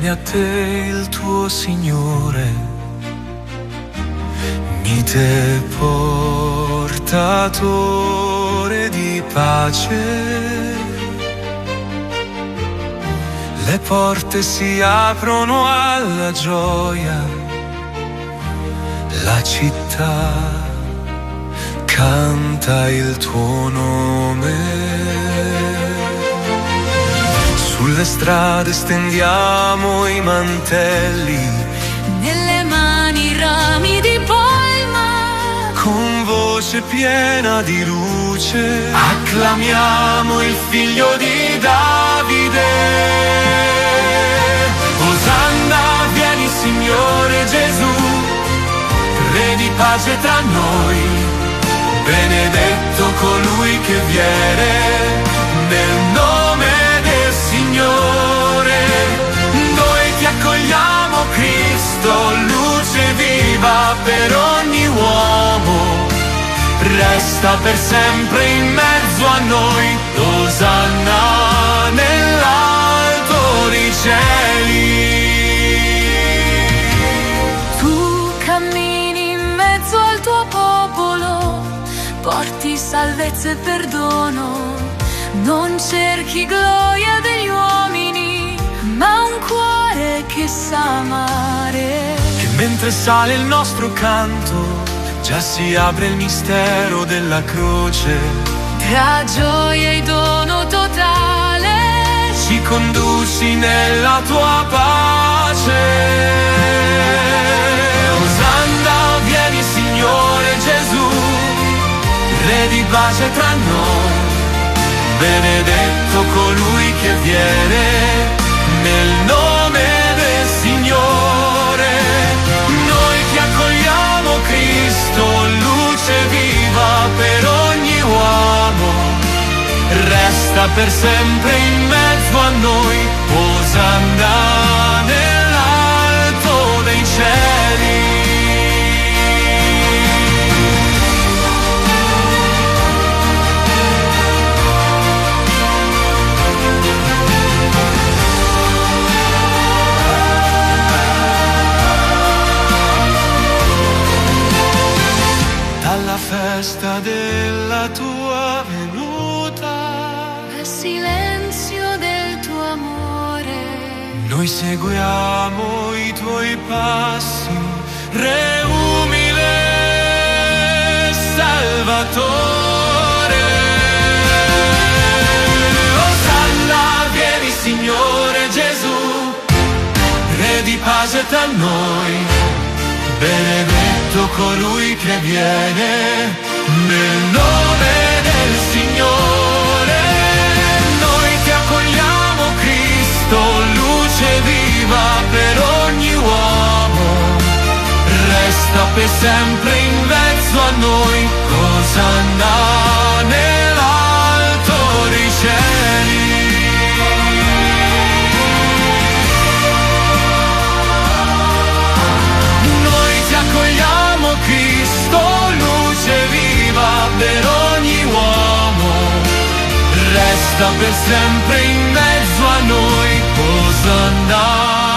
Vieni a te il tuo Signore, mite portatore di pace. Le porte si aprono alla gioia, la città canta il tuo nome. Sulle strade stendiamo i mantelli, nelle mani rami di palma. Con voce piena di luce acclamiamo il figlio di Davide. Osanna, vieni Signore Gesù, Re di pace tra noi. Benedetto colui che viene nel nome del Signore. Noi ti accogliamo Cristo, luce viva per ogni uomo. Resta per sempre in mezzo a noi. Osanna nell'alto dei cieli. Tu cammini in mezzo al tuo popolo, porti salvezza e perdono. Non cerchi gloria degli uomini, ma un cuore che sa amare. Che mentre sale il nostro canto, già si apre il mistero della croce. Tra gioia e dono totale Ci conduci nella tua pace. Osanna, vieni Signore Gesù, Re di pace tra noi. Benedetto colui che viene nel nome del Signore. Noi ti accogliamo Cristo, luce viva per ogni uomo. Resta per sempre in mezzo a noi. Osanna nell'alto dei cieli. Dalla festa della tua venuta, al silenzio del tuo amore, noi seguiamo i tuoi passi, Re umile Salvatore. Osanna, vieni Signore Gesù, Re di pace tra noi. Benedetto colui che viene nel nome del Signore. Noi ti accogliamo Cristo, luce viva per ogni uomo. Resta per sempre in mezzo a noi. Osanna nell'alto dei cieli. Accogliamo Cristo, luce viva per ogni uomo. Resta per sempre in mezzo a noi. Osanna